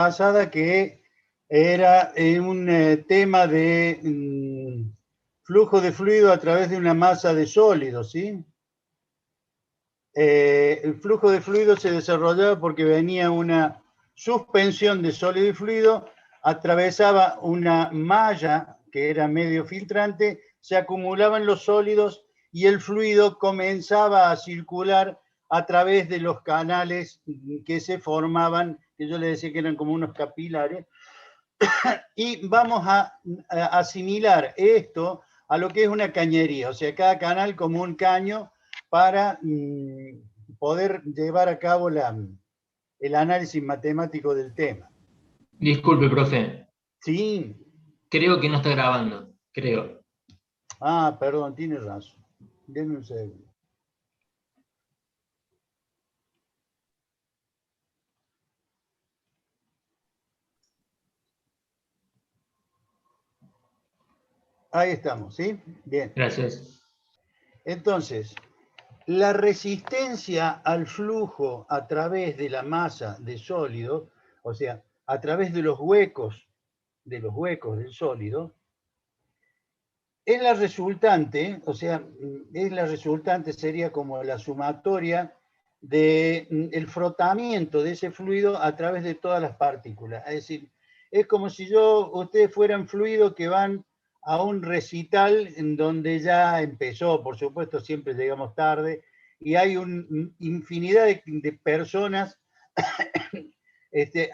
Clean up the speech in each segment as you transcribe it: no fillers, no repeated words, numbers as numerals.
pasada que era un tema de flujo de fluido a través de una masa de sólidos, ¿sí? El flujo de fluido se desarrollaba porque venía una suspensión de sólido y fluido, atravesaba una malla que era medio filtrante, se acumulaban los sólidos y el fluido comenzaba a circular a través de los canales que se formaban, que yo le decía que eran como unos capilares, y vamos a asimilar esto a lo que es una cañería, o sea, cada canal como un caño para poder llevar a cabo el análisis matemático del tema. Disculpe, profe. Sí. Creo que no está grabando, creo. Ah, perdón, tiene razón. Denme un segundo. Ahí estamos, ¿sí? Bien. Gracias. Entonces, la resistencia al flujo a través de la masa de sólido, o sea, a través de los huecos del sólido, es la resultante, o sea, es la resultante, sería como la sumatoria del frotamiento de ese fluido a través de todas las partículas. Es decir, es como si ustedes fueran fluidos que van a un recital en donde ya empezó, por supuesto, siempre llegamos tarde, y hay una infinidad de personas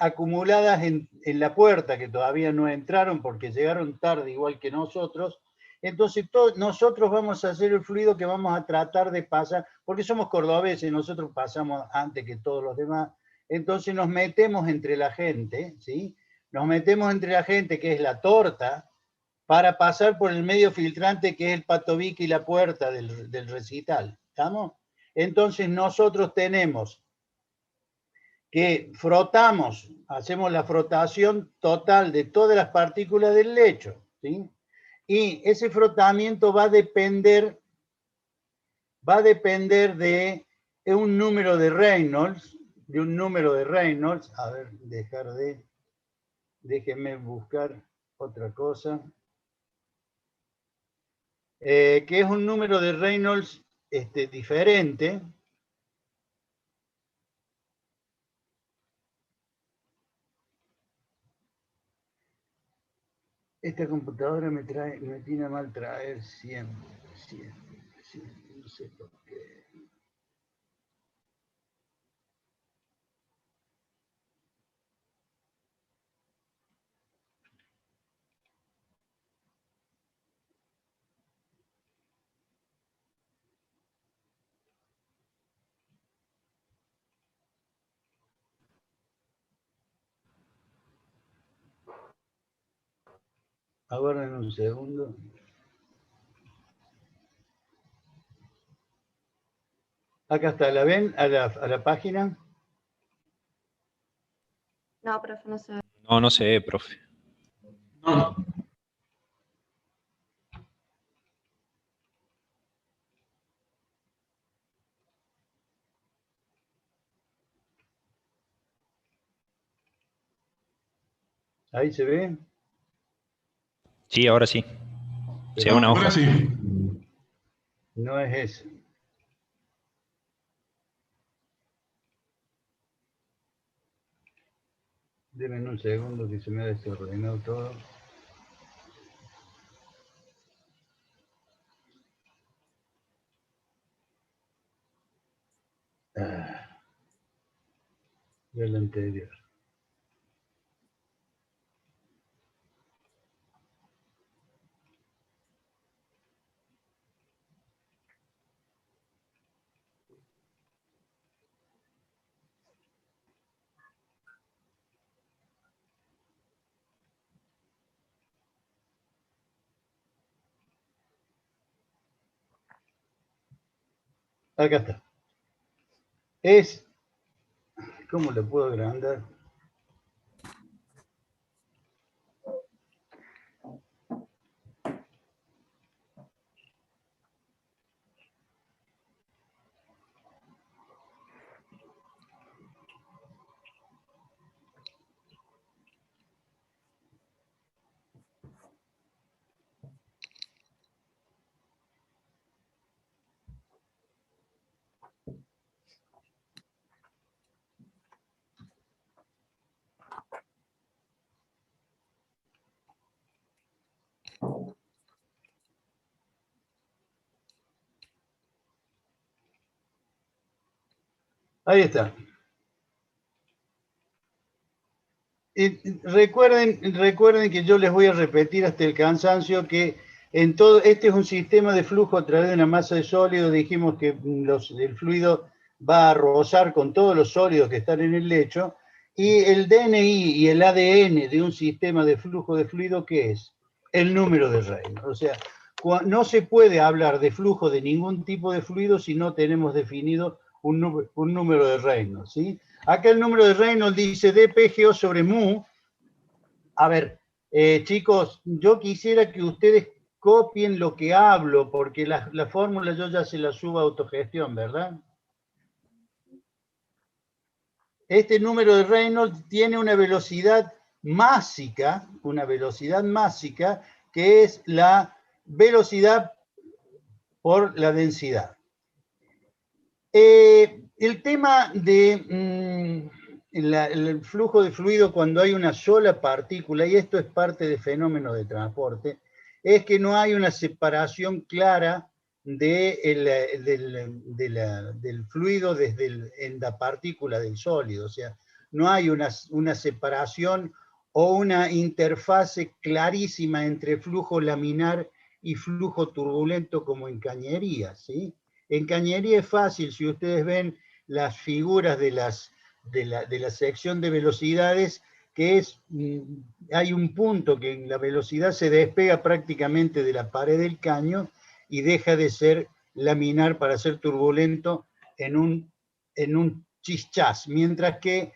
acumuladas en la puerta que todavía no entraron porque llegaron tarde igual que nosotros. Entonces nosotros vamos a hacer el fluido que vamos a tratar de pasar, porque somos cordobeses, nosotros pasamos antes que todos los demás, entonces nos metemos entre la gente, ¿sí? Nos metemos entre la gente que es la torta, para pasar por el medio filtrante que es el patobique y la puerta del recital, ¿estamos? Entonces nosotros tenemos que frotamos, hacemos la frotación total de todas las partículas del lecho, ¿sí? Y ese frotamiento va a depender de un número de Reynolds, a ver, déjenme buscar otra cosa, que es un número de Reynolds diferente. Esta computadora me tiene a mal traer siempre, no sé por qué. Aguarden un segundo. Acá está, ¿la ven a la página? No, profe, no se ve. No, no se ve, profe. No. ¿Ahí se ve? Sí, ahora sí. Se ve una hoja. Ahora sí. No es eso. Denme un segundo que se me ha desordenado todo. De la anterior. Acá está. ¿Cómo lo puedo agrandar? Ahí está. Recuerden que yo les voy a repetir hasta el cansancio que en todo, este es un sistema de flujo a través de una masa de sólidos. Dijimos que el fluido va a rozar con todos los sólidos que están en el lecho, y el DNI y el ADN de un sistema de flujo de fluido, ¿qué es? El número de Reynolds. O sea, no se puede hablar de flujo de ningún tipo de fluido si no tenemos definido un número de Reynolds, ¿sí? Acá el número de Reynolds dice dPGO sobre mu. A ver, chicos, yo quisiera que ustedes copien lo que hablo, porque la fórmula yo ya se la subo a autogestión, ¿verdad? Este número de Reynolds tiene una velocidad másica, que es la velocidad por la densidad. El tema de el flujo de fluido cuando hay una sola partícula, y esto es parte de fenómenos de transporte, es que no hay una separación clara del fluido en la partícula del sólido. O sea, no hay una separación o una interfase clarísima entre flujo laminar y flujo turbulento como en cañería, ¿sí? En cañería es fácil, si ustedes ven las figuras de la sección de velocidades, que hay un punto que en la velocidad se despega prácticamente de la pared del caño y deja de ser laminar para ser turbulento en un chischás, mientras que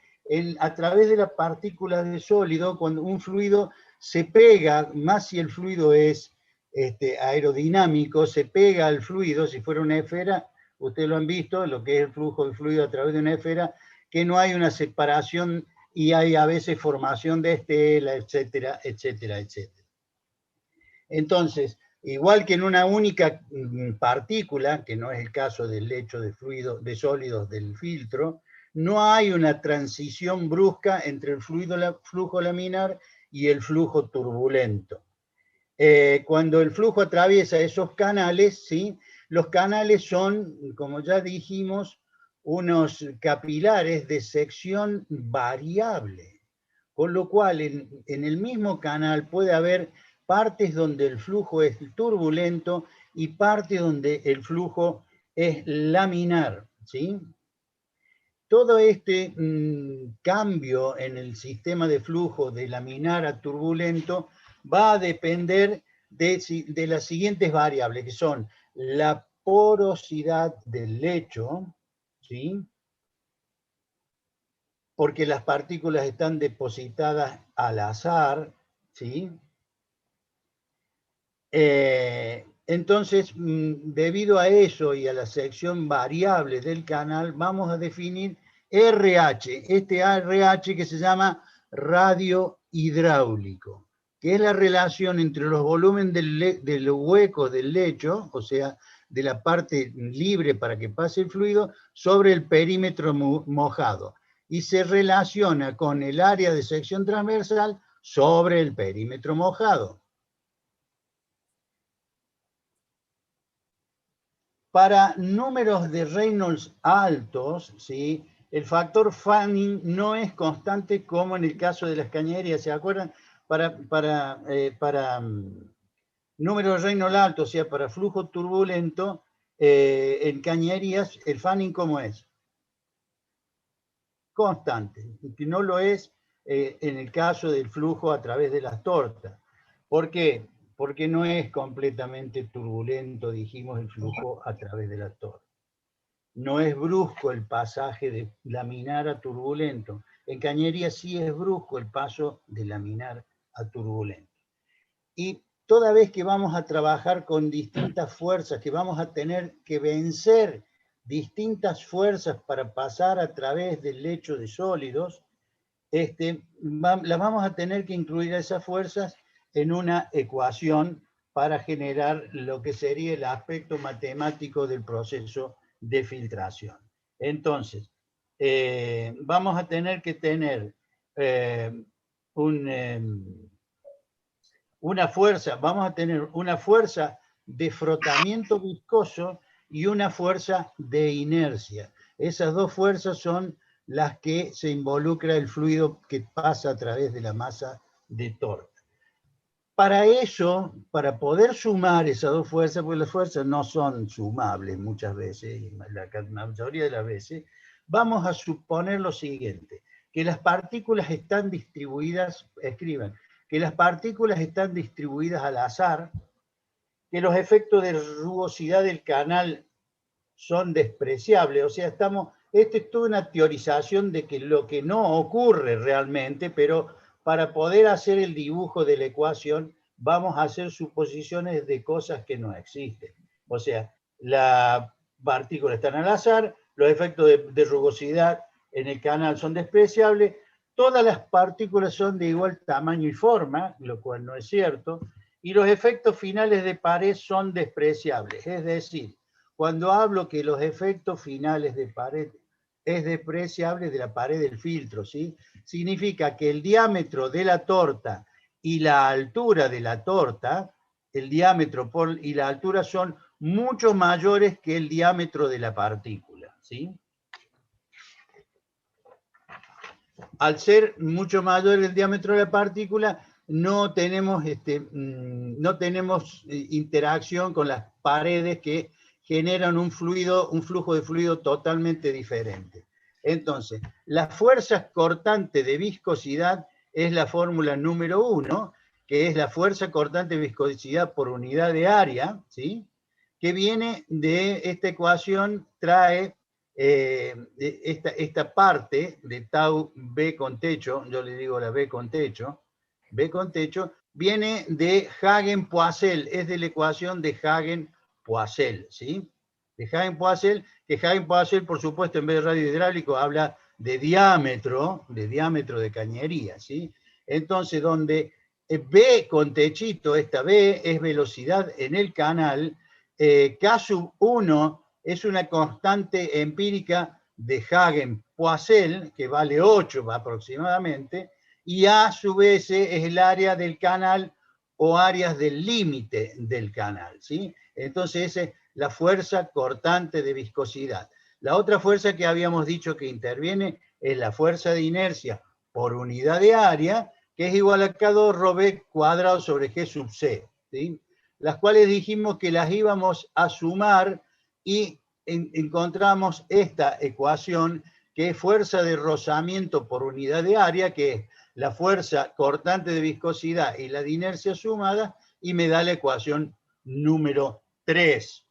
a través de la partícula de sólido, cuando un fluido se pega, más si el fluido es aerodinámico, se pega al fluido. Si fuera una esfera, ustedes lo han visto, lo que es el flujo de fluido a través de una esfera, que no hay una separación y hay a veces formación de estela, etcétera, etcétera, etcétera. Entonces, igual que en una única partícula, que no es el caso del lecho de sólidos del filtro, no hay una transición brusca entre el flujo laminar y el flujo turbulento. Cuando el flujo atraviesa esos canales, ¿sí? Los canales son, como ya dijimos, unos capilares de sección variable, con lo cual en el mismo canal puede haber partes donde el flujo es turbulento y partes donde el flujo es laminar, ¿sí? Todo este cambio en el sistema de flujo de laminar a turbulento va a depender de las siguientes variables, que son la porosidad del lecho, ¿sí? Porque las partículas están depositadas al azar, ¿sí? Entonces, debido a eso y a la sección variable del canal, vamos a definir RH, este RH que se llama radio hidráulico, que es la relación entre los volúmenes del hueco del lecho, o sea, de la parte libre para que pase el fluido, sobre el perímetro mojado, y se relaciona con el área de sección transversal sobre el perímetro mojado. Para números de Reynolds altos, ¿sí? El factor Fanning no es constante como en el caso de las cañerías. ¿Se acuerdan? Para números de Reynolds altos, o sea, para flujo turbulento, en cañerías, ¿el Fanning cómo es? Constante. Y no lo es en el caso del flujo a través de las tortas. ¿Por qué? Porque no es completamente turbulento, dijimos, el flujo a través de la torta. No es brusco el pasaje de laminar a turbulento. En cañería sí es brusco el paso de laminar a turbulento. Y toda vez que vamos a trabajar con distintas fuerzas, que vamos a tener que vencer distintas fuerzas para pasar a través del lecho de sólidos, las vamos a tener que incluir a esas fuerzas en una ecuación para generar lo que sería el aspecto matemático del proceso de filtración. Entonces, vamos a tener que tener vamos a tener una fuerza de frotamiento viscoso y una fuerza de inercia. Esas dos fuerzas son las que se involucra el fluido que pasa a través de la masa de torta. Para eso, para poder sumar esas dos fuerzas, porque las fuerzas no son sumables muchas veces, la mayoría de las veces, vamos a suponer lo siguiente, que las partículas están distribuidas, escriban, que las partículas están distribuidas al azar, que los efectos de rugosidad del canal son despreciables, o sea, esto es toda una teorización de que lo que no ocurre realmente, pero para poder hacer el dibujo de la ecuación vamos a hacer suposiciones de cosas que no existen. O sea, las partículas están al azar, los efectos de rugosidad en el canal son despreciables, todas las partículas son de igual tamaño y forma, lo cual no es cierto, y los efectos finales de pared son despreciables. Es decir, cuando hablo que los efectos finales de pared es despreciable de la pared del filtro, ¿sí? Significa que el diámetro de la torta y la altura de la torta, el diámetro y la altura son mucho mayores que el diámetro de la partícula, ¿sí? Al ser mucho mayor el diámetro de la partícula, no tenemos interacción con las paredes que generan un flujo de fluido totalmente diferente. Entonces, la fuerza cortante de viscosidad es la fórmula número 1, que es la fuerza cortante de viscosidad por unidad de área, ¿sí? Que viene de esta ecuación, trae esta parte de tau B con techo, yo le digo la B con techo, viene de Hagen-Poiseuille, es de la ecuación de Hagen-Poiseuille, ¿sí? De Hagen-Poiseuille, que Hagen-Poiseuille, por supuesto, en vez de radio hidráulico, habla de diámetro de cañería, ¿sí? Entonces, donde B con techito, esta B es velocidad en el canal, K1 es una constante empírica de Hagen-Poiseuille, que vale 8 aproximadamente, y A a su vez es el área del canal o áreas del límite del canal, ¿sí? Entonces esa es la fuerza cortante de viscosidad. La otra fuerza que habíamos dicho que interviene es la fuerza de inercia por unidad de área, que es igual a K2ρB cuadrado sobre G sub C, ¿sí? Las cuales dijimos que las íbamos a sumar y encontramos esta ecuación que es fuerza de rozamiento por unidad de área, que es la fuerza cortante de viscosidad y la de inercia sumada, y me da la ecuación número 3.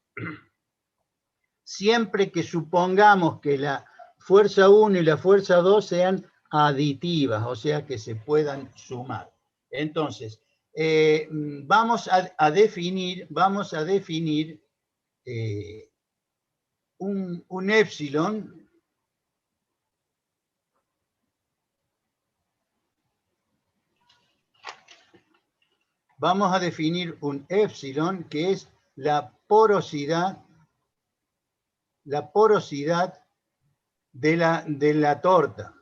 Siempre que supongamos que la fuerza 1 y la fuerza 2 sean aditivas, o sea que se puedan sumar. Entonces, vamos a definir un épsilon. Vamos a definir un épsilon, que es la porosidad de la torta.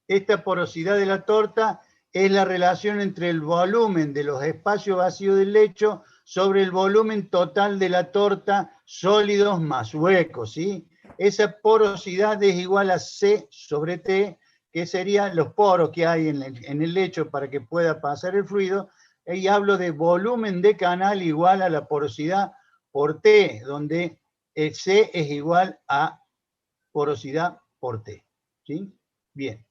Esta porosidad de la torta es la relación entre el volumen de los espacios vacíos del lecho sobre el volumen total de la torta, sólidos más huecos, ¿sí? Esa porosidad es igual a C sobre T, que serían los poros que hay en el lecho para que pueda pasar el fluido, y hablo de volumen de canal igual a la porosidad por T, donde el C es igual a porosidad por T, ¿sí? Bien,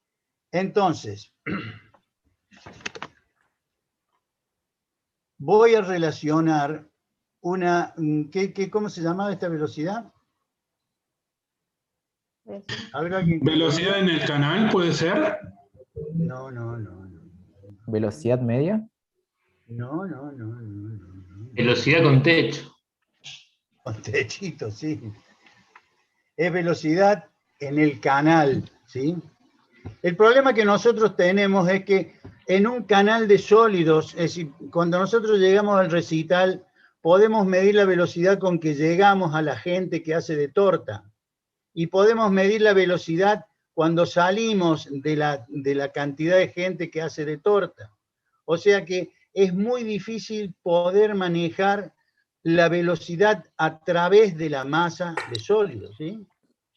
entonces, voy a relacionar ¿cómo se llamaba esta velocidad? ¿Velocidad en el canal puede ser? No. ¿Velocidad media? No. Velocidad con techo. Con techito, sí. Es velocidad en el canal, ¿sí? El problema que nosotros tenemos es que en un canal de sólidos, es decir, cuando nosotros llegamos al recital, podemos medir la velocidad con que llegamos a la gente que hace de torta. Y podemos medir la velocidad cuando salimos de la cantidad de gente que hace de torta. O sea que es muy difícil poder manejar la velocidad a través de la masa de sólidos, ¿sí?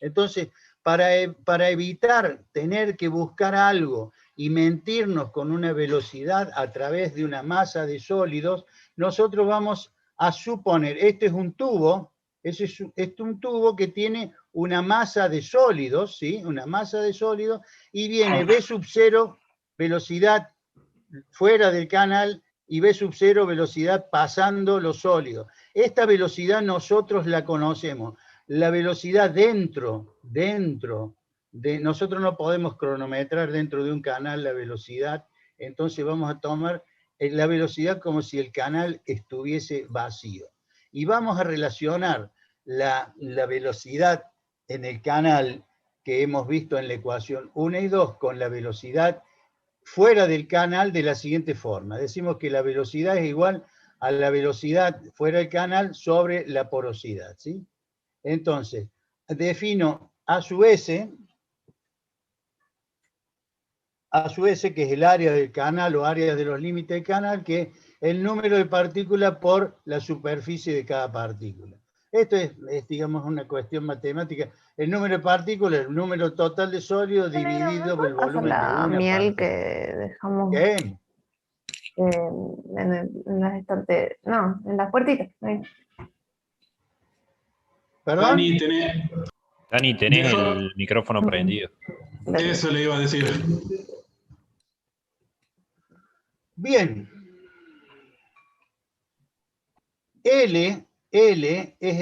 Entonces, para evitar tener que buscar algo y mentirnos con una velocidad a través de una masa de sólidos, nosotros vamos a suponer, este es un tubo, este es un tubo que tiene una masa de sólidos, ¿sí? Una masa de sólidos, y viene V sub 0, velocidad fuera del canal, y V sub 0, velocidad pasando los sólidos. Esta velocidad nosotros la conocemos. La velocidad dentro de... Nosotros no podemos cronometrar dentro de un canal la velocidad, entonces vamos a tomar la velocidad como si el canal estuviese vacío. Y vamos a relacionar la velocidad en el canal que hemos visto en la ecuación 1 y 2 con la velocidad fuera del canal de la siguiente forma. Decimos que la velocidad es igual a la velocidad fuera del canal sobre la porosidad, ¿sí? Entonces, defino A sub S, que es el área del canal o área de los límites del canal, que es el número de partículas por la superficie de cada partícula. Esto es, digamos, una cuestión matemática. El número de partículas, el número total de sólidos dividido por el volumen de la una miel partícula. que dejamos ¿Qué? en las estantes, no, en las puertitas. Ahí. ¿Perdón? Dani, tenés Dejo- el micrófono prendido. Eso le iba a decir. Bien. L es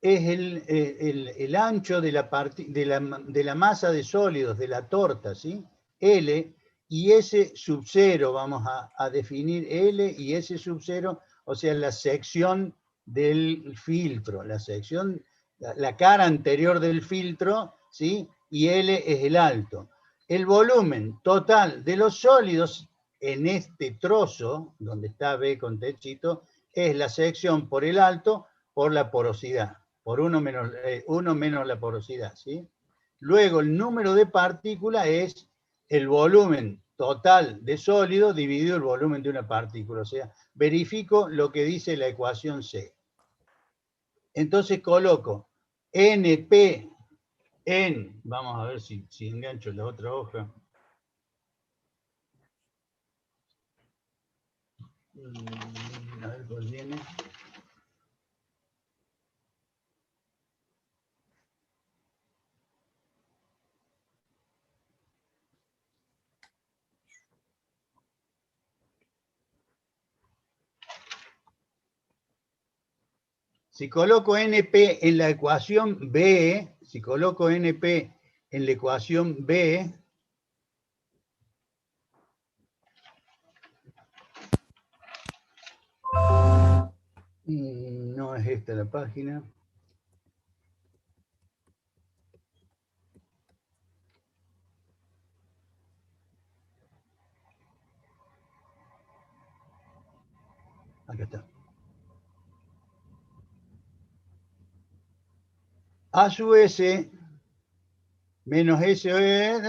el ancho de la masa de sólidos, de la torta, ¿sí? L y S sub 0, vamos a definir L y S sub 0, o sea, la sección del filtro, la cara anterior del filtro, ¿sí? Y L es el alto. El volumen total de los sólidos en este trozo, donde está B con techito, es la sección por el alto por la porosidad, por 1 menos la porosidad, ¿sí? Luego el número de partículas es el volumen total de sólido dividido el volumen de una partícula, o sea, verifico lo que dice la ecuación C. Entonces coloco NP en, vamos a ver si engancho la otra hoja. A ver cuál viene. Si coloco NP en la ecuación B, no es esta la página. Acá está. A sub S menos SOE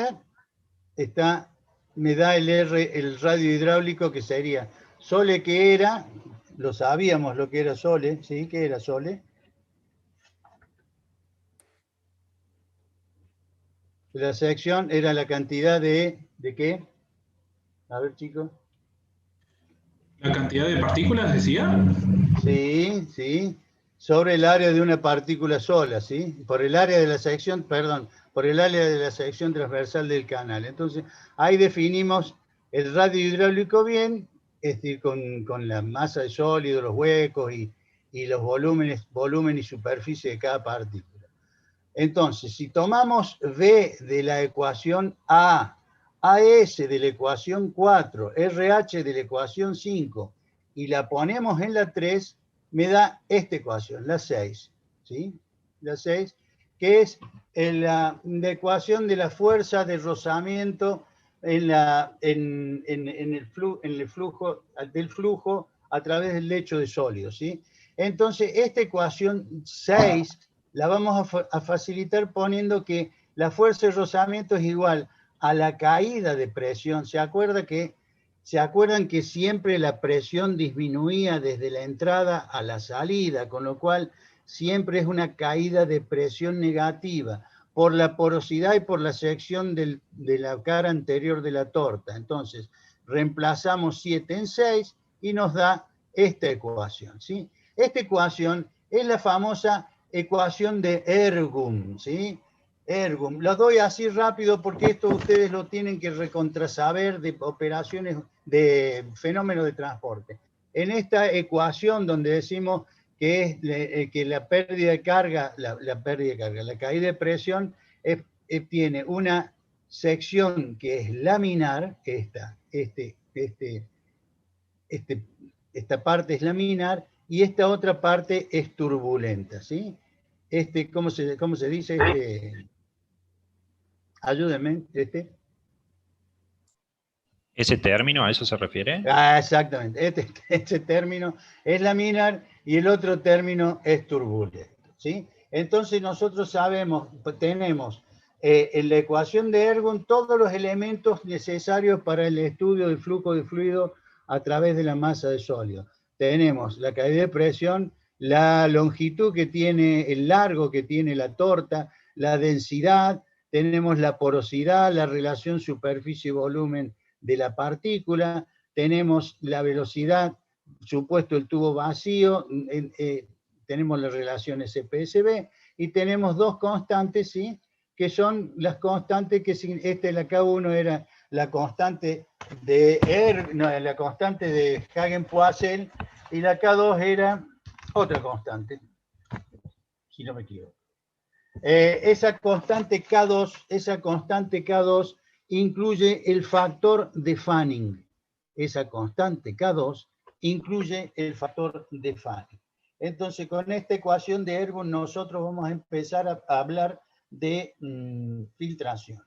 me da el radio hidráulico, que sería Sole, que era, lo sabíamos lo que era Sole, ¿sí? ¿Qué era Sole? La sección era la cantidad ¿de qué? A ver, chicos. ¿La cantidad de partículas decía? Sí, sobre el área de una partícula sola, ¿sí? Por el área de la sección, perdón, por el área de la sección transversal del canal. Entonces, ahí definimos el radio hidráulico bien, es decir, con la masa de sólido, los huecos y los volumen y superficie de cada partícula. Entonces, si tomamos V de la ecuación A, AS de la ecuación 4, RH de la ecuación 5, y la ponemos en la 3, me da esta ecuación, la 6, ¿sí? La 6, que es la ecuación de la fuerza de rozamiento en el flujo a través del lecho de sólidos, ¿sí? Entonces, esta ecuación 6 la vamos a facilitar poniendo que la fuerza de rozamiento es igual a la caída de presión. ¿Se acuerda que ¿Se acuerdan que siempre la presión disminuía desde la entrada a la salida? Con lo cual siempre es una caída de presión negativa por la porosidad y por la sección de la cara anterior de la torta. Entonces, reemplazamos 7 en 6 y nos da esta ecuación, ¿sí? Esta ecuación es la famosa ecuación de Ergun, ¿sí? Ergun. Lo doy así rápido porque esto ustedes lo tienen que recontrasaber de operaciones, de fenómenos de transporte. En esta ecuación donde decimos que es que la pérdida de carga, la caída de presión tiene una sección que es laminar, esta parte es laminar y esta otra parte es turbulenta, ¿sí? ¿Cómo se dice? Ayúdenme, ¿Ese término a eso se refiere? Exactamente. Este término es laminar y el otro término es turbulento, ¿sí? Entonces nosotros sabemos, tenemos en la ecuación de Ergun todos los elementos necesarios para el estudio del flujo de fluido a través de la masa de sólido. Tenemos la caída de presión, la longitud que tiene, el largo que tiene la torta, la densidad, tenemos la porosidad, la relación superficie-volumen de la partícula, tenemos la velocidad, supuesto el tubo vacío, tenemos las relaciones CPSB y tenemos dos constantes, ¿sí? Que son las constantes que la K1 era la constante de la constante de Hagen-Poiseuille y la K2 era otra constante, si no me equivoco. Esa constante K2 incluye el factor de Fanning. Esa constante K2 incluye el factor de Fanning. Entonces, con esta ecuación de Ergun nosotros vamos a empezar a hablar de filtración.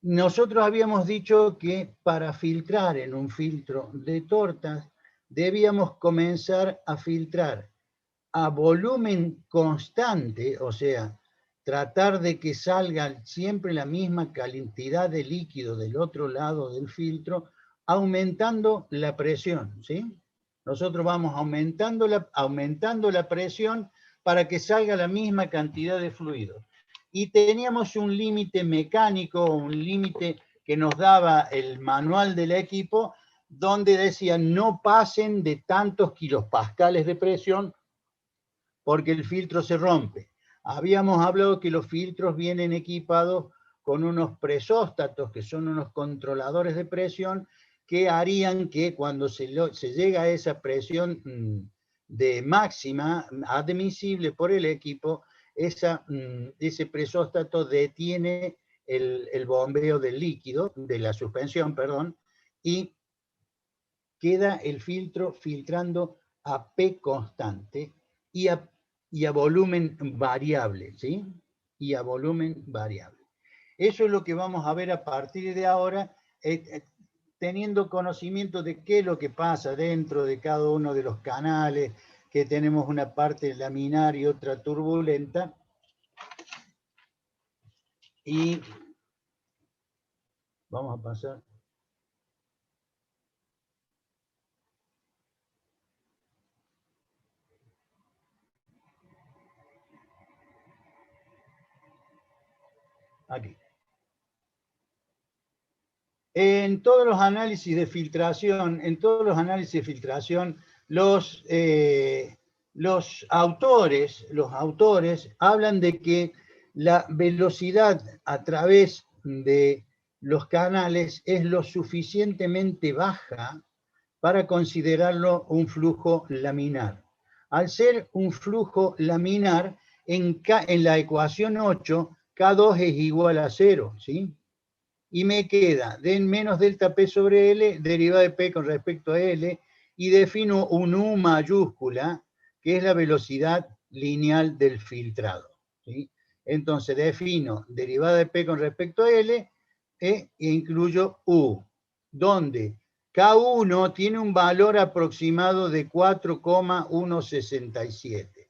Nosotros habíamos dicho que para filtrar en un filtro de tortas debíamos comenzar a filtrar a volumen constante, o sea, tratar de que salga siempre la misma cantidad de líquido del otro lado del filtro, aumentando la presión, ¿sí? Nosotros vamos aumentando la presión para que salga la misma cantidad de fluido. Y teníamos un límite mecánico, un límite que nos daba el manual del equipo, donde decía no pasen de tantos kilopascales de presión porque el filtro se rompe. Habíamos hablado que los filtros vienen equipados con unos presóstatos, que son unos controladores de presión, que harían que cuando se llega a esa presión de máxima, admisible por el equipo, ese presóstato detiene el bombeo del líquido, de la suspensión, perdón, y queda el filtro filtrando a P constante y a volumen variable, ¿sí? Y a volumen variable. Eso es lo que vamos a ver a partir de ahora, teniendo conocimiento de qué es lo que pasa dentro de cada uno de los canales, que tenemos una parte laminar y otra turbulenta. Y vamos a pasar. Aquí. En todos los análisis de filtración, los autores hablan de que la velocidad a través de los canales es lo suficientemente baja para considerarlo un flujo laminar. Al ser un flujo laminar, en la ecuación 8, K2 es igual a 0, ¿sí? Y me queda menos delta P sobre L, derivada de P con respecto a L, y defino un U mayúscula, que es la velocidad lineal del filtrado, ¿sí? Entonces defino derivada de P con respecto a L e incluyo U, donde K1 tiene un valor aproximado de 4,167.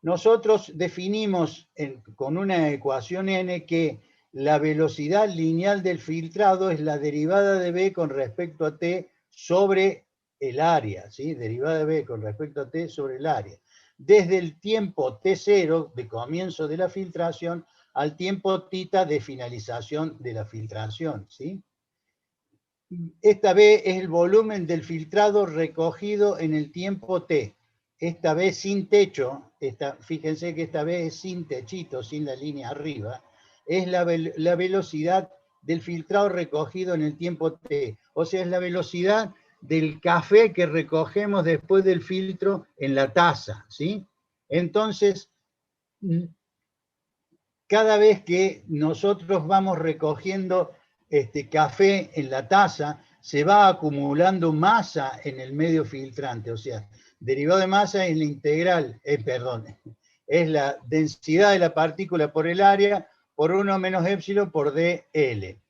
Nosotros definimos con una ecuación N que la velocidad lineal del filtrado es la derivada de B con respecto a T sobre el área, ¿sí? Derivada de B con respecto a T sobre el área. Desde el tiempo T0 de comienzo de la filtración al tiempo θ de finalización de la filtración, ¿sí? Esta B es el volumen del filtrado recogido en el tiempo T. Esta B sin techo, fíjense que esta B es sin techito, sin la línea arriba, es la velocidad del filtrado recogido en el tiempo T. O sea, es la velocidad del café que recogemos después del filtro en la taza, ¿sí? Entonces, cada vez que nosotros vamos recogiendo café en la taza, se va acumulando masa en el medio filtrante, o sea, derivado de masa es la integral, es la densidad de la partícula por el área por 1 menos épsilon por dl.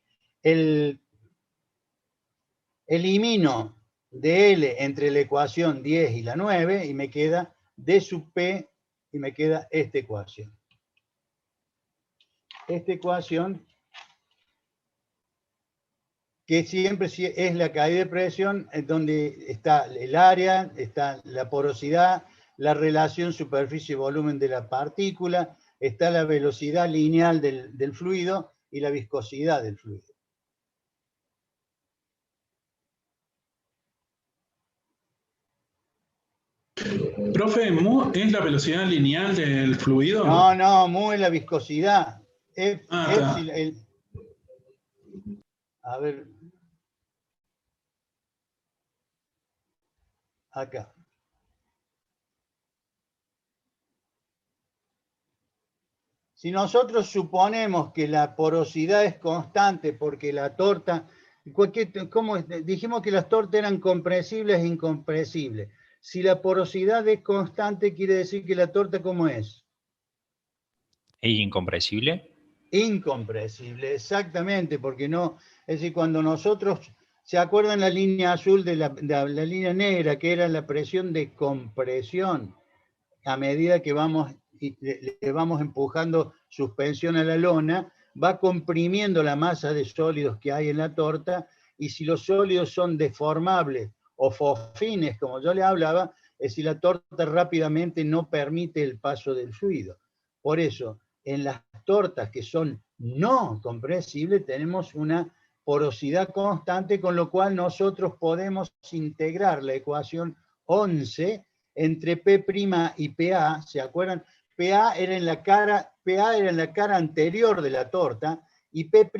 Elimino dl entre la ecuación 10 y la 9 y me queda d sub p y me queda esta ecuación. Esta ecuación que siempre es la caída de presión, donde está el área, está la porosidad, la relación superficie-volumen de la partícula, está la velocidad lineal del fluido y la viscosidad del fluido. Profe, ¿mu es la velocidad lineal del fluido? No, mu es la viscosidad. Está. A ver. Acá. Si nosotros suponemos que la porosidad es constante porque la torta, dijimos que las tortas eran compresibles e incompresibles. Si la porosidad es constante, quiere decir que la torta, ¿cómo es? ¿Es incompresible? Incompresible, exactamente, porque no, es decir, cuando nosotros, ¿se acuerdan la línea azul de la línea negra, que era la presión de compresión? A medida que le vamos empujando suspensión a la lona, va comprimiendo la masa de sólidos que hay en la torta, y si los sólidos son deformables o fofines, como yo le hablaba, es decir, la torta rápidamente no permite el paso del fluido. Por eso, en las tortas que son no compresibles, tenemos una porosidad constante, con lo cual nosotros podemos integrar la ecuación 11 entre P' y PA, ¿se acuerdan? PA era en la cara anterior de la torta y P'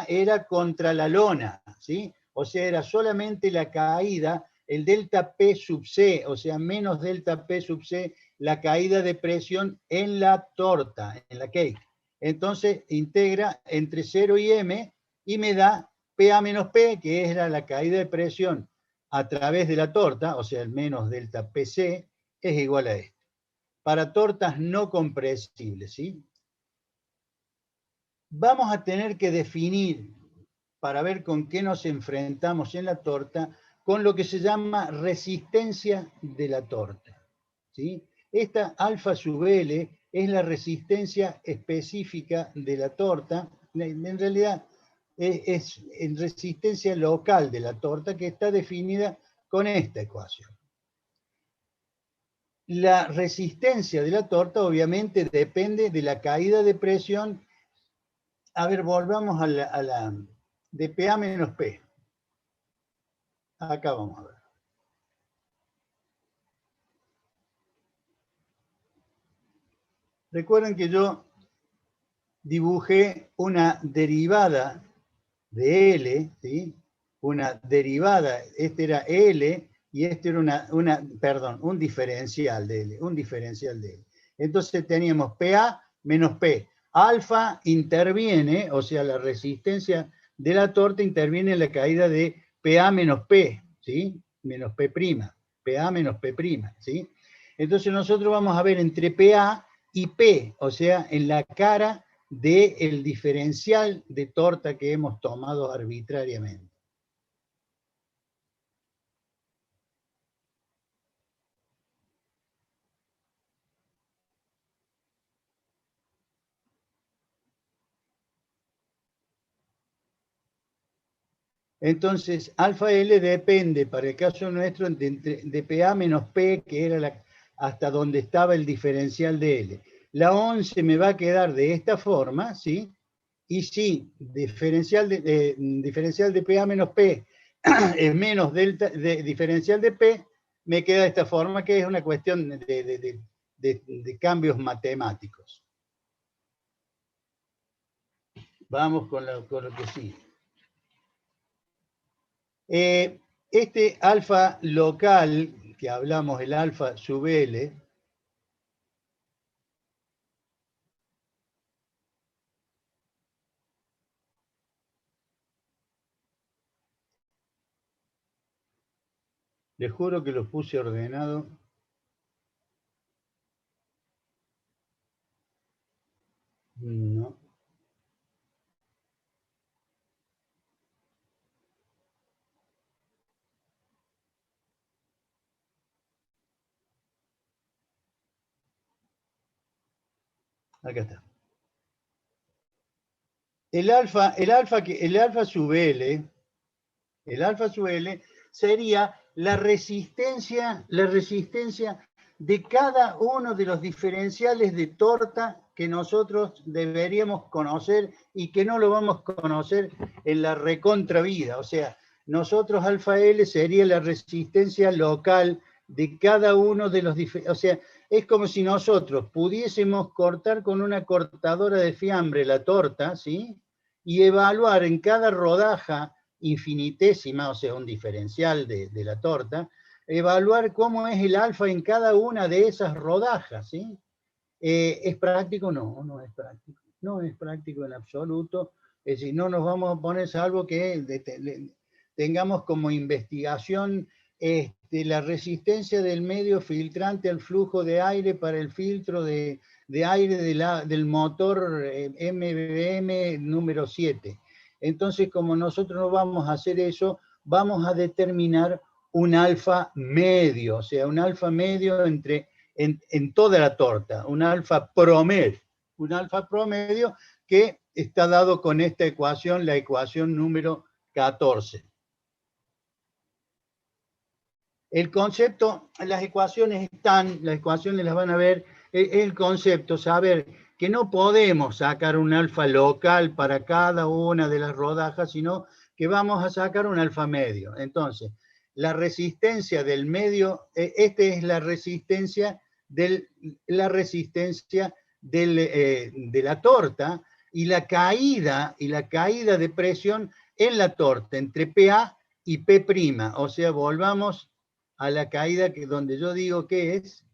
era contra la lona, ¿sí? O sea, era solamente la caída, el delta P sub C, o sea, menos delta P sub C, la caída de presión en la torta, en la cake. Entonces, integra entre 0 y M y me da PA menos P, que era la caída de presión a través de la torta, o sea, el menos delta PC, es igual a esto. Para tortas no compresibles, ¿sí? Vamos a tener que definir, para ver con qué nos enfrentamos en la torta, con lo que se llama resistencia de la torta, ¿sí? Esta alfa sub L es la resistencia específica de la torta, en realidad es en resistencia local de la torta, que está definida con esta ecuación. La resistencia de la torta obviamente depende de la caída de presión. A ver, volvamos a la de PA menos P. Acá vamos a ver. Recuerden que yo dibujé una derivada de L, ¿sí? Una derivada, este era L y este era un diferencial de L, Entonces teníamos PA menos P. Alfa interviene, o sea, la resistencia de la torta interviene en la caída de PA menos P, ¿sí? Menos P', PA menos P', ¿sí? Entonces nosotros vamos a ver entre PA y P, o sea, en la cara del diferencial de torta que hemos tomado arbitrariamente. Entonces, alfa L depende, para el caso nuestro, de PA menos P, que era hasta donde estaba el diferencial de L. La 11 me va a quedar de esta forma, ¿sí? Y si diferencial de PA menos P es menos delta diferencial de P, me queda de esta forma, que es una cuestión de cambios matemáticos. Vamos con lo que sigue. Este alfa local, que hablamos, el alfa sub L, les juro que lo puse ordenado. No. Acá está. El alfa sub L sería la resistencia de cada uno de los diferenciales de torta que nosotros deberíamos conocer y que no lo vamos a conocer en la recontravida. O sea, nosotros alfa L sería la resistencia local de cada uno de los diferenciales. O sea, es como si nosotros pudiésemos cortar con una cortadora de fiambre la torta, ¿sí? Y evaluar en cada rodaja infinitésima, o sea, un diferencial de la torta, evaluar cómo es el alfa en cada una de esas rodajas, ¿sí? ¿Es práctico? No, no es práctico. No es práctico en absoluto. Es decir, no nos vamos a poner, salvo que tengamos como investigación la resistencia del medio filtrante al flujo de aire para el filtro de aire del motor MBM número 7. Entonces, como nosotros no vamos a hacer eso, vamos a determinar un alfa medio, o sea, un alfa medio en toda la torta, un alfa promedio que está dado con esta ecuación, la ecuación número 14. El concepto, las ecuaciones las van a ver, el concepto, saber que no podemos sacar un alfa local para cada una de las rodajas, sino que vamos a sacar un alfa medio. Entonces, la resistencia del medio, esta es la resistencia de la torta y la caída de presión en la torta entre PA y P'. O sea, volvamos a la caída donde yo digo que es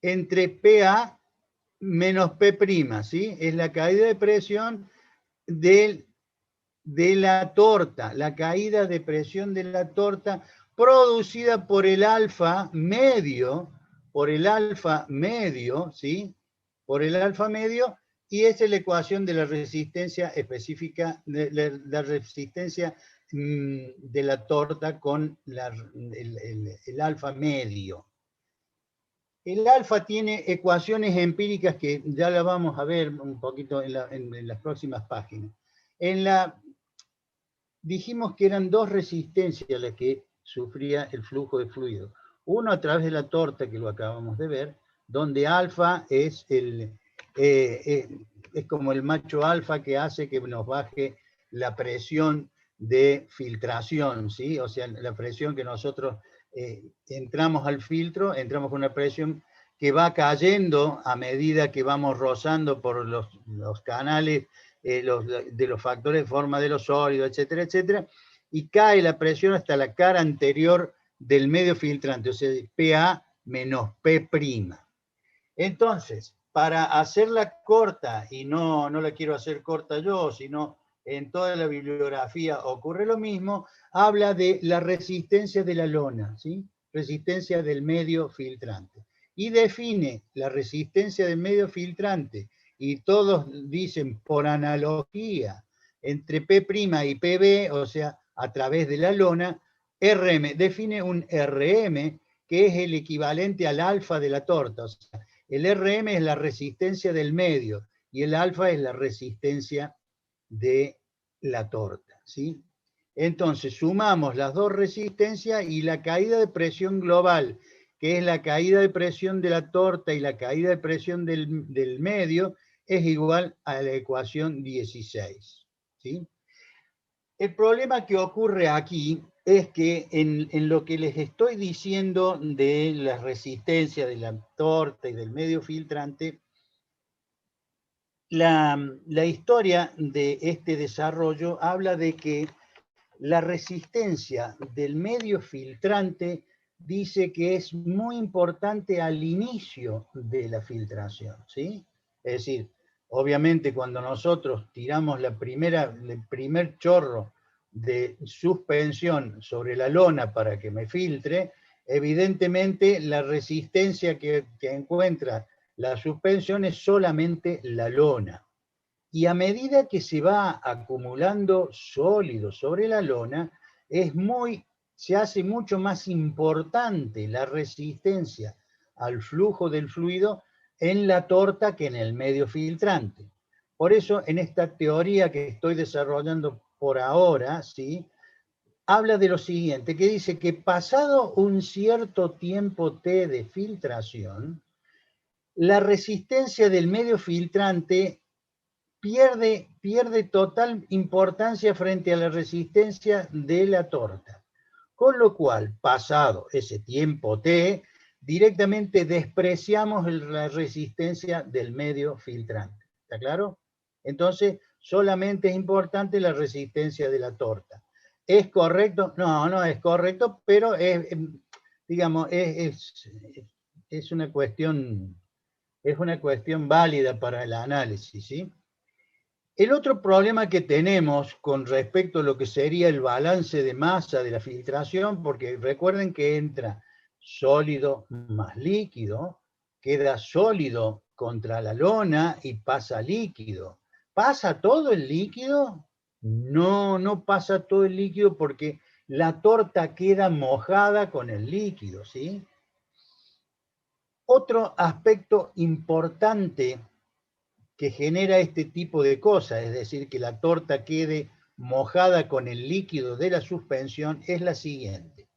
entre PA menos P', ¿sí? Es la caída de presión de la torta, la caída de presión de la torta producida por el alfa medio, ¿sí? Por el alfa medio, y esa es la ecuación de la resistencia específica, de la resistencia de la torta con el alfa medio. El alfa tiene ecuaciones empíricas que ya las vamos a ver un poquito en las próximas páginas. Dijimos que eran dos resistencias las que sufría el flujo de fluido. Uno a través de la torta, que lo acabamos de ver, donde alfa es como el macho alfa que hace que nos baje la presión de filtración, ¿sí? O sea, la presión que nosotros entramos al filtro, entramos con una presión que va cayendo a medida que vamos rozando por los canales de los factores de forma de los sólidos, etcétera, etcétera, y cae la presión hasta la cara anterior del medio filtrante, o sea, PA menos P'. Entonces, para hacerla corta, y no la quiero hacer corta yo, sino en toda la bibliografía ocurre lo mismo, habla de la resistencia de la lona, ¿sí? Resistencia del medio filtrante. Y define la resistencia del medio filtrante, y todos dicen por analogía, entre P' y PB, o sea, a través de la lona, RM, define un RM, que que es el equivalente al alfa de la torta. O sea, el RM es la resistencia del medio y el alfa es la resistencia de la torta, ¿sí? Entonces sumamos las dos resistencias y la caída de presión global, que es la caída de presión de la torta y la caída de presión del medio, es igual a la ecuación 16, ¿sí? El problema que ocurre aquí es que en lo que les estoy diciendo de la resistencia de la torta y del medio filtrante, la historia de este desarrollo habla de que la resistencia del medio filtrante dice que es muy importante al inicio de la filtración, ¿sí? Es decir, obviamente cuando nosotros tiramos el primer chorro de suspensión sobre la lona para que me filtre, evidentemente la resistencia que encuentra la suspensión es solamente la lona. Y a medida que se va acumulando sólido sobre la lona, se hace mucho más importante la resistencia al flujo del fluido en la torta que en el medio filtrante. Por eso, en esta teoría que estoy desarrollando por ahora, ¿sí?, habla de lo siguiente, que dice que pasado un cierto tiempo T de filtración, la resistencia del medio filtrante pierde total importancia frente a la resistencia de la torta. Con lo cual, pasado ese tiempo T, directamente despreciamos la resistencia del medio filtrante. ¿Está claro? Entonces, solamente es importante la resistencia de la torta. ¿Es correcto? No, no es correcto, pero digamos, es una cuestión válida para el análisis, ¿sí? El otro problema que tenemos con respecto a lo que sería el balance de masa de la filtración, porque recuerden que entra sólido más líquido, queda sólido contra la lona y pasa líquido. ¿Pasa todo el líquido? No, no pasa todo el líquido porque la torta queda mojada con el líquido, ¿sí? Otro aspecto importante que genera este tipo de cosas, es decir, que la torta quede mojada con el líquido de la suspensión, es la siguiente.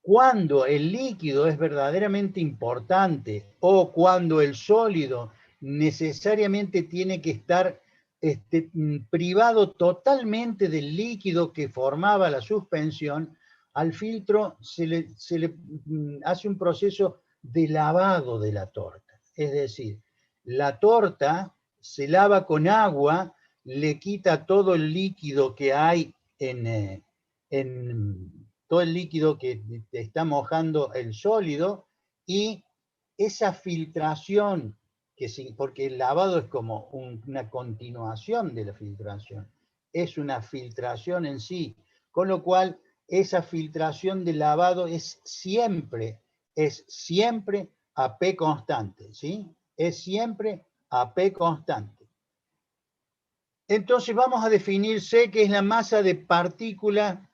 Cuando el líquido es verdaderamente importante o cuando el sólido necesariamente tiene que estar privado totalmente del líquido que formaba la suspensión, al filtro se le hace un proceso de lavado de la torta. Es decir, la torta se lava con agua, le quita todo el líquido que hay en todo el líquido que está mojando el sólido, y esa filtración, porque el lavado es como una continuación de la filtración, es una filtración en sí, con lo cual esa filtración de lavado es siempre a P constante, ¿sí? Es siempre a P constante. Entonces vamos a definir C, que es la masa de partícula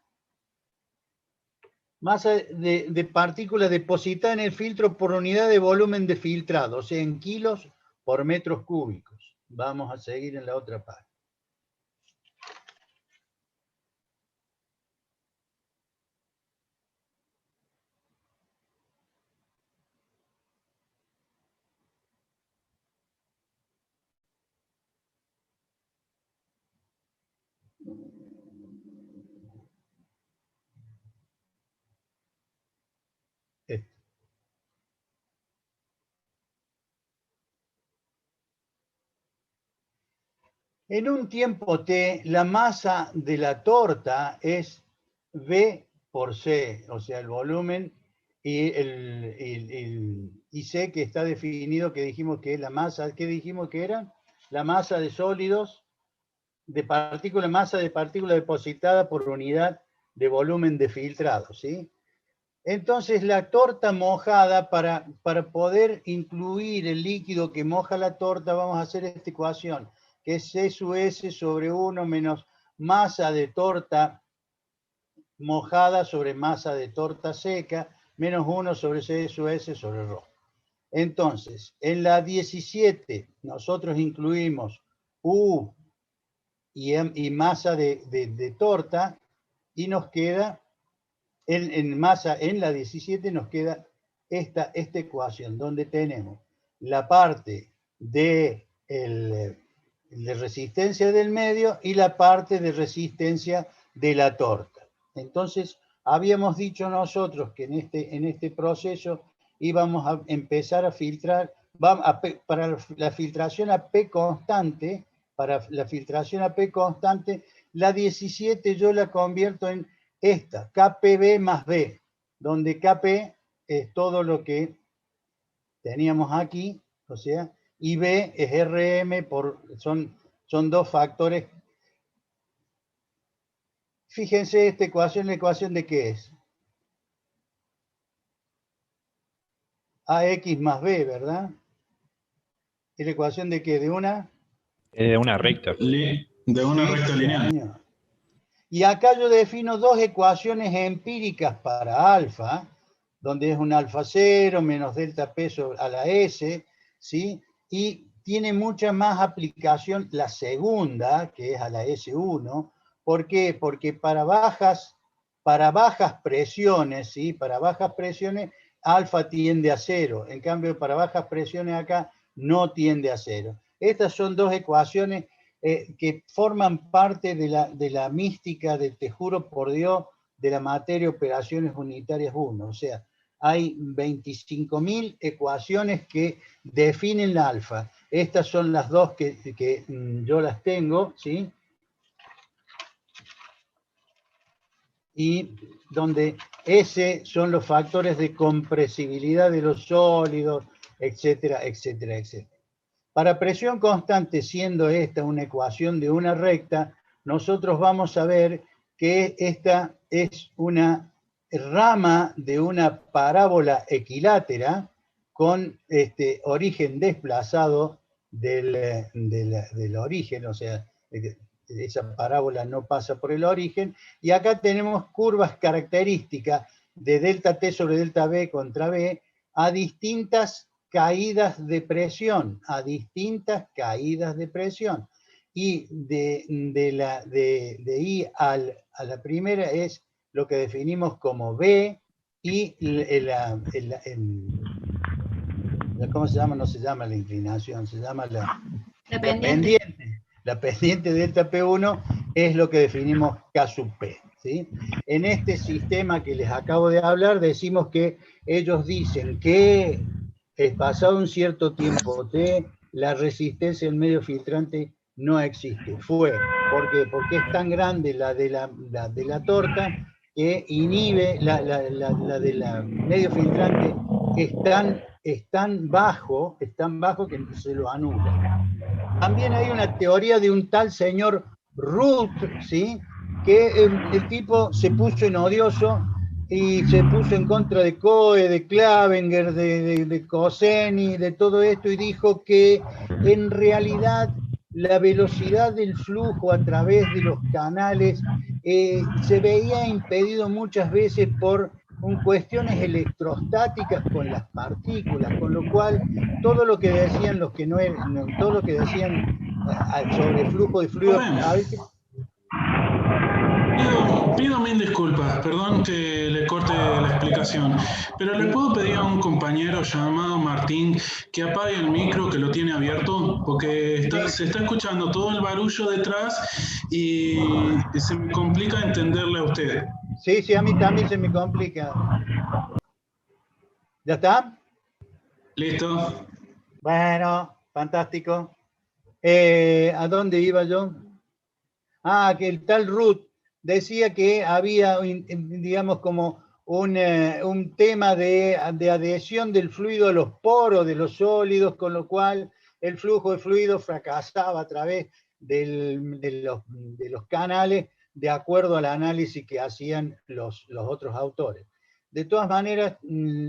depositada en el filtro por unidad de volumen de filtrado, o sea, en kilos por metros cúbicos. Vamos a seguir en la otra parte. En un tiempo T, la masa de la torta es V por C, o sea, el volumen y C, que está definido, que dijimos que es la masa, ¿qué dijimos que era? La masa de sólidos, masa de partícula depositada por unidad de volumen de filtrado, ¿sí? Entonces la torta mojada, para poder incluir el líquido que moja la torta, vamos a hacer esta ecuación, que es C sub S sobre 1 menos masa de torta mojada sobre masa de torta seca, menos 1 sobre C sub S sobre ρ. Entonces, en la 17 nosotros incluimos U y masa de torta, y nos queda, en masa en la 17 nos queda esta ecuación, donde tenemos la parte de resistencia del medio y la parte de resistencia de la torta. Entonces, habíamos dicho nosotros que en este proceso íbamos a empezar a filtrar, para la filtración a P constante, la 17 yo la convierto en esta, KPB más B, donde KP es todo lo que teníamos aquí, o sea, y B es RM, son dos factores. Fíjense esta ecuación, ¿la ecuación de qué es? AX más B, ¿verdad? ¿Es la ecuación de qué? ¿De una? Una recta. De una recta lineal. Señor. Y acá yo defino dos ecuaciones empíricas para alfa, donde es un alfa 0 menos delta P a la S, ¿sí? Y tiene mucha más aplicación la segunda, que es a la S1. ¿Por qué? Porque para bajas presiones, ¿sí? Para bajas presiones, alfa tiende a 0. En cambio, para bajas presiones acá no tiende a 0. Estas son dos ecuaciones que forman parte de la mística de Te juro por Dios de la materia operaciones unitarias 1. O sea, hay 25.000 ecuaciones que definen la alfa. Estas son las dos que yo las tengo, ¿sí? Y donde S son los factores de compresibilidad de los sólidos, etcétera, etcétera, etcétera. Para presión constante, siendo esta una ecuación de una recta, nosotros vamos a ver que esta es una rama de una parábola equilátera con origen desplazado del origen, o sea, esa parábola no pasa por el origen, y acá tenemos curvas características de delta T sobre delta B contra B a distintas caídas de presión, y de I a la primera es lo que definimos como B, y ¿cómo se llama? No se llama la inclinación, se llama la pendiente. La pendiente delta P1 es lo que definimos K sub P, ¿sí? En este sistema que les acabo de hablar, decimos que ellos dicen que pasado un cierto tiempo T, la resistencia del medio filtrante no existe. ¿Por qué? Porque es tan grande la de la torta que inhibe la de la medio filtrante, es tan bajo que se lo anula. También hay una teoría de un tal señor Ruth, ¿sí? Que el tipo se puso en odioso y se puso en contra de Coe, de Clavenger, de Coseni, de todo esto, y dijo que en realidad la velocidad del flujo a través de los canales se veía impedido muchas veces por cuestiones electrostáticas con las partículas, con lo cual todo lo que decían los que no eran, todo lo que decían sobre flujo de fluido, a veces... Pido mil disculpas, perdón que le corte la explicación, pero ¿le puedo pedir a un compañero llamado Martín que apague el micro, que lo tiene abierto? Porque se está escuchando todo el barullo detrás y se me complica entenderle a usted. Sí, a mí también se me complica. ¿Ya está? Listo. Bueno, fantástico. ¿A dónde iba yo? Que el tal Ruth decía que había, digamos, como un tema de adhesión del fluido a los poros de los sólidos, con lo cual el flujo de fluido fracasaba a través de los canales, de acuerdo al análisis que hacían los otros autores. De todas maneras,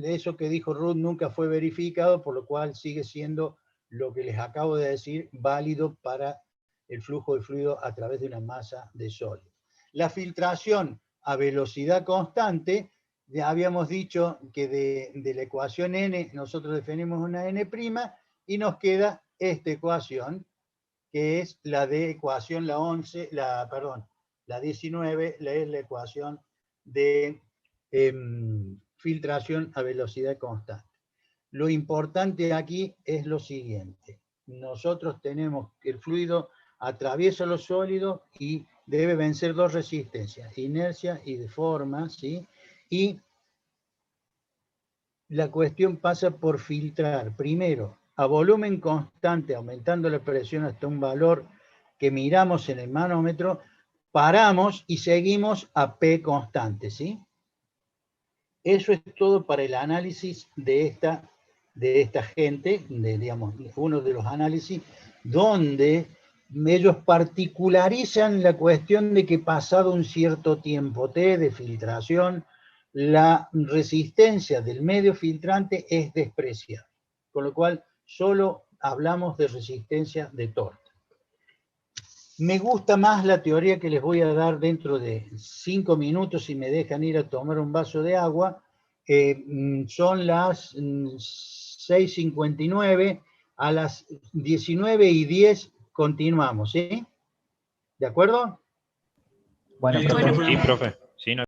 eso que dijo Ruth nunca fue verificado, por lo cual sigue siendo lo que les acabo de decir, válido para el flujo de fluido a través de una masa de sólido. La filtración a velocidad constante Ya habíamos dicho que de la ecuación n nosotros definimos una n' y nos queda esta ecuación, que es la de ecuación, la 19, es la ecuación de filtración a velocidad constante. Lo importante aquí es lo siguiente. Nosotros tenemos que el fluido atraviesa los sólidos y debe vencer dos resistencias, inercia y deforma, ¿sí? Y la cuestión pasa por filtrar, primero, a volumen constante, aumentando la presión hasta un valor que miramos en el manómetro, paramos y seguimos a P constante, ¿sí? Eso es todo para el análisis de esta gente, digamos, uno de los análisis, donde ellos particularizan la cuestión de que pasado un cierto tiempo T de filtración, la resistencia del medio filtrante es despreciable, con lo cual solo hablamos de resistencia de torta. Me gusta más la teoría que les voy a dar dentro de 5 minutos, si me dejan ir a tomar un vaso de agua. Son las 6:59, a las 19:10 continuamos, ¿sí? ¿De acuerdo? Bueno, Listo, profe. profe. Sí, profe. Sí, no